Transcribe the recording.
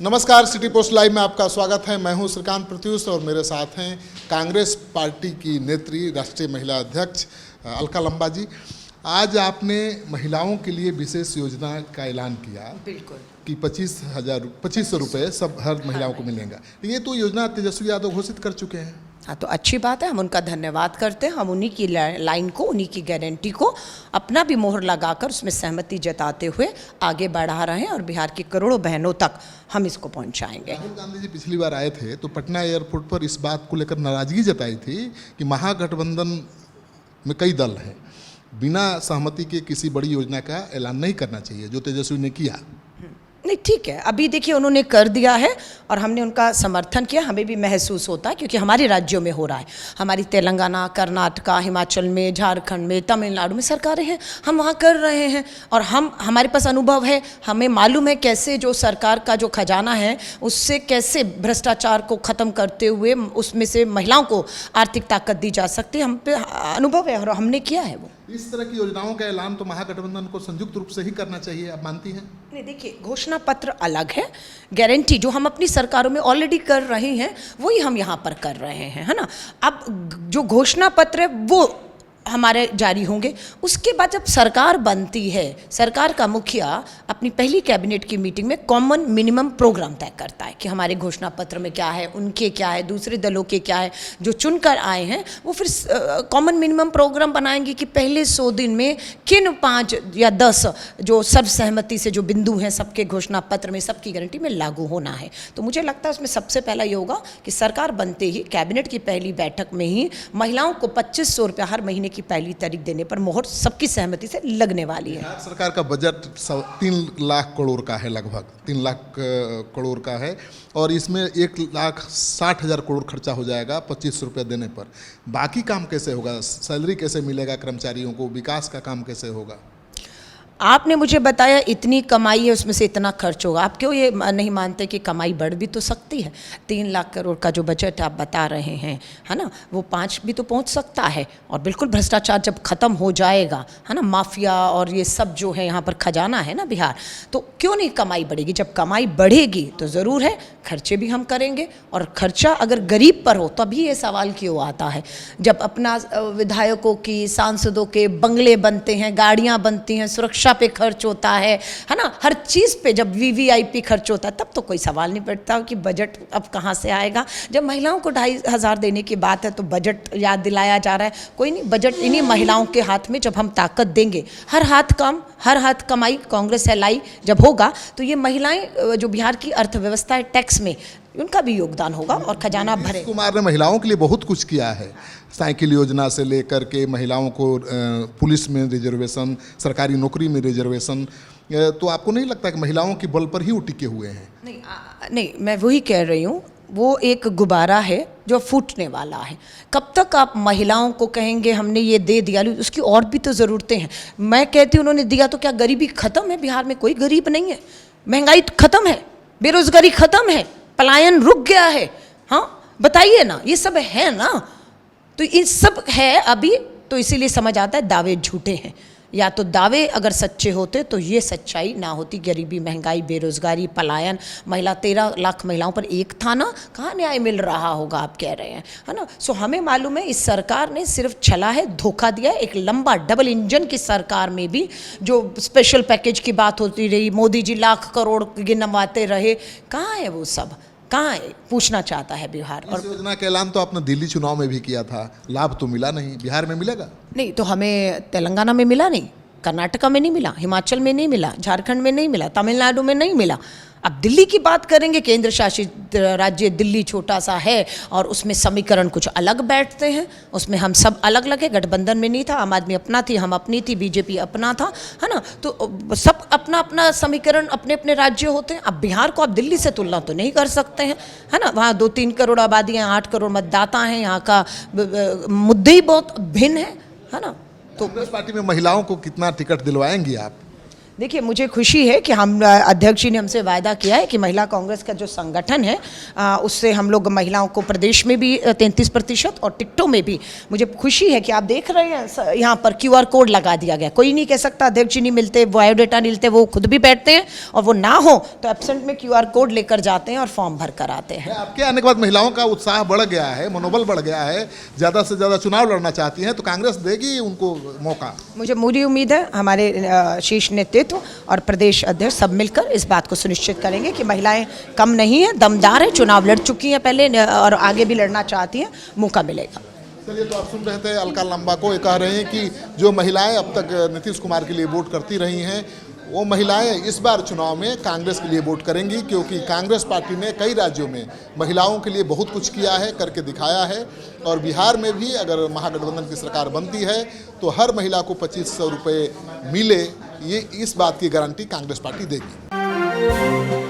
नमस्कार, city post live में आपका स्वागत है। मैं हूं श्रीकांत प्रत्युष और मेरे साथ हैं कांग्रेस पार्टी की नेत्री, राष्ट्रीय महिला अध्यक्ष अलका लंबा जी। आज आपने महिलाओं के लिए विशेष योजना का ऐलान किया, बिल्कुल, कि 2500 रुपये सब हर महिलाओं को मिलेगा। ये तो योजना तेजस्वी यादव घोषित कर चुके हैं। हाँ, तो अच्छी बात है, हम उनका धन्यवाद करते हैं। हम उन्हीं की लाइन को, उन्हीं की गारंटी को अपना भी मोहर लगाकर उसमें सहमति जताते हुए आगे बढ़ा रहे हैं और बिहार की करोड़ों बहनों तक हम इसको पहुंचाएंगे। राहुल गांधी जी पिछली बार आए थे तो पटना एयरपोर्ट पर इस बात को लेकर नाराजगी जताई थी कि महागठबंधन में कई दल हैं, बिना सहमति के किसी बड़ी योजना का ऐलान नहीं करना चाहिए, जो तेजस्वी ने किया। नहीं, ठीक है, अभी देखिए उन्होंने कर दिया है और हमने उनका समर्थन किया। हमें भी महसूस होता है क्योंकि हमारे राज्यों में हो रहा है, हमारी तेलंगाना, कर्नाटका, हिमाचल में, झारखंड में, तमिलनाडु में सरकारें हैं, हम वहाँ कर रहे हैं और हमारे पास अनुभव है, हमें मालूम है कैसे जो सरकार का जो खजाना है उससे कैसे भ्रष्टाचार को ख़त्म करते हुए उसमें से महिलाओं को आर्थिक ताकत दी जा सकती है। हम पे अनुभव है और हमने किया है। वो इस तरह की योजनाओं का ऐलान तो महागठबंधन को संयुक्त रूप से ही करना चाहिए, आप मानती हैं? नहीं, देखिए, घोषणा पत्र अलग है, गारंटी जो हम अपनी सरकारों में ऑलरेडी कर रहे हैं वही हम यहाँ पर कर रहे हैं, है ना। अब जो घोषणा पत्र है वो हमारे जारी होंगे। उसके बाद जब सरकार बनती है, सरकार का मुखिया अपनी पहली कैबिनेट की मीटिंग में कॉमन मिनिमम प्रोग्राम तय करता है कि हमारे घोषणा पत्र में क्या है, उनके क्या है, दूसरे दलों के क्या है। जो चुनकर आए हैं वो फिर कॉमन मिनिमम प्रोग्राम बनाएंगे कि पहले 100 दिन में किन 5 या 10 जो सर्वसहमति से जो बिंदु हैं सबके घोषणा पत्र में, सबकी गारंटी में लागू होना है। तो मुझे लगता है उसमें सबसे पहला ये होगा कि सरकार बनते ही कैबिनेट की पहली बैठक में ही महिलाओं को 2500 रुपया हर महीने की पहली तारीख देने पर मोहर सबकी सहमति से लगने वाली है। बिहार सरकार का बजट 3 लाख करोड़ का है, लगभग 3 लाख करोड़ का है और इसमें 1,60,000 करोड़ खर्चा हो जाएगा 2500 रुपये देने पर। बाकी काम कैसे होगा? सैलरी कैसे मिलेगा कर्मचारियों को? विकास का काम कैसे होगा? आपने मुझे बताया इतनी कमाई है, उसमें से इतना खर्च होगा। आप क्यों ये नहीं मानते कि कमाई बढ़ भी तो सकती है? 3 लाख करोड़ का जो बजट आप बता रहे हैं, है ना, वो 5 भी तो पहुंच सकता है। और बिल्कुल भ्रष्टाचार जब ख़त्म हो जाएगा, है ना, माफिया और ये सब जो है यहाँ पर खजाना है ना बिहार, तो क्यों नहीं कमाई बढ़ेगी? जब कमाई बढ़ेगी तो ज़रूर है खर्चे भी हम करेंगे। और खर्चा अगर गरीब पर हो तभी ये सवाल क्यों आता है? जब अपना विधायकों की, सांसदों के बंगले बनते हैं, गाड़ियाँ बनती हैं, सुरक्षा पे खर्च होता है ना, हर चीज़ पे जब वीवीआईपी खर्च होता है तब तो कोई सवाल नहीं पड़ता कि बजट अब कहाँ से आएगा। जब महिलाओं को 2,500 देने की बात है तो बजट याद दिलाया जा रहा है। कोई नहीं, बजट इन्हीं महिलाओं के हाथ में, जब हम ताकत देंगे, हर हाथ काम, हर हाथ कमाई, कांग्रेस लाई जब होगा तो ये महिलाएं जो बिहार की अर्थव्यवस्था है, टैक्स में उनका भी योगदान होगा और खजाना भरे। नीतीश कुमार ने महिलाओं के लिए बहुत कुछ किया है, साइकिल योजना से लेकर के महिलाओं को पुलिस में रिजर्वेशन, सरकारी नौकरी में रिजर्वेशन। तो आपको नहीं लगता कि महिलाओं के बल पर ही वो टिके हुए हैं? नहीं, मैं वही कह रही हूँ, वो एक गुब्बारा है जो फूटने वाला है। कब तक आप महिलाओं को कहेंगे हमने ये दे दिया, उसकी और भी तो ज़रूरतें हैं। मैं कहती हूँ उन्होंने दिया तो क्या गरीबी ख़त्म है? बिहार में कोई गरीब नहीं है, महंगाई ख़त्म है, बेरोज़गारी ख़त्म है, पलायन रुक गया है। हाँ, बताइए ना, ये सब है ना। तो ये सब है अभी, तो इसीलिए समझ आता है दावे झूठे हैं। या तो दावे अगर सच्चे होते तो ये सच्चाई ना होती। गरीबी, महंगाई, बेरोजगारी, पलायन, महिला 13 लाख महिलाओं पर एक था ना, कहाँ न्याय मिल रहा होगा आप कह रहे हैं, है ना। सो हमें मालूम है इस सरकार ने सिर्फ छला है, धोखा दिया है। एक लंबा डबल इंजन की सरकार में भी जो स्पेशल पैकेज की बात होती रही, मोदी जी लाख करोड़ गिनवाते रहे, कहाँ है वो सब? कहाँ है? पूछना चाहता है बिहार। और योजना का ऐलान तो आपने दिल्ली चुनाव में भी किया था, लाभ तो मिला नहीं। बिहार में मिलेगा? नहीं, तो हमें तेलंगाना में मिला नहीं, कर्नाटका में नहीं मिला, हिमाचल में नहीं मिला, झारखंड में नहीं मिला, तमिलनाडु में नहीं मिला। अब दिल्ली की बात करेंगे, केंद्र शासित राज्य दिल्ली छोटा सा है और उसमें समीकरण कुछ अलग बैठते हैं, उसमें हम सब अलग अलग है। गठबंधन में नहीं था, आम आदमी अपना थी, हम अपनी थी, बीजेपी अपना था, है ना। तो सब अपना अपना समीकरण, अपने अपने राज्य होते हैं। अब बिहार को आप दिल्ली से तुलना तो नहीं कर सकते हैं, है ना। वहाँ 2-3 करोड़ आबादी है, 8 करोड़ मतदाता हैं, यहाँ का मुद्दे ही बहुत भिन्न है ना। तो कांग्रेस पार्टी में महिलाओं को कितना टिकट दिलवाएंगी आप? देखिए, मुझे खुशी है कि हम अध्यक्ष जी ने हमसे वायदा किया है कि महिला कांग्रेस का जो संगठन है उससे हम लोग महिलाओं को प्रदेश में भी 33% और टिकटों में भी। मुझे खुशी है कि आप देख रहे हैं यहाँ पर QR कोड लगा दिया गया। कोई नहीं कह सकता अध्यक्ष जी नहीं मिलते, बायोडाटा नहीं मिलते, वो खुद भी बैठते हैं और वो ना हो तो एब्सेंट में QR कोड लेकर जाते हैं और फॉर्म भर कर आते हैं। आपके आने के बाद महिलाओं का उत्साह बढ़ गया है, मनोबल बढ़ गया है, ज़्यादा से ज़्यादा चुनाव लड़ना चाहती हैं, तो कांग्रेस देगी उनको मौका? मुझे पूरी उम्मीद है हमारे शीर्ष नेतृत्व और प्रदेश अध्यक्ष सब मिलकर इस बात को सुनिश्चित करेंगे कि महिलाएं कम नहीं है, दमदार है, चुनाव लड़ चुकी हैं पहले और आगे भी लड़ना चाहती हैं, मौका मिलेगा। चलिए, तो आप सुन रहे थे अलका लांबा को। ये कह रहे हैं कि जो महिलाएं अब तक नीतीश कुमार के लिए वोट करती रही हैं, वो महिलाएं इस बार चुनाव में कांग्रेस के लिए वोट करेंगी, क्योंकि कांग्रेस पार्टी ने कई राज्यों में महिलाओं के लिए बहुत कुछ किया है, करके दिखाया है। और बिहार में भी अगर महागठबंधन की सरकार बनती है तो हर महिला को 2500 रुपये मिले, ये इस बात की गारंटी कांग्रेस पार्टी देगी।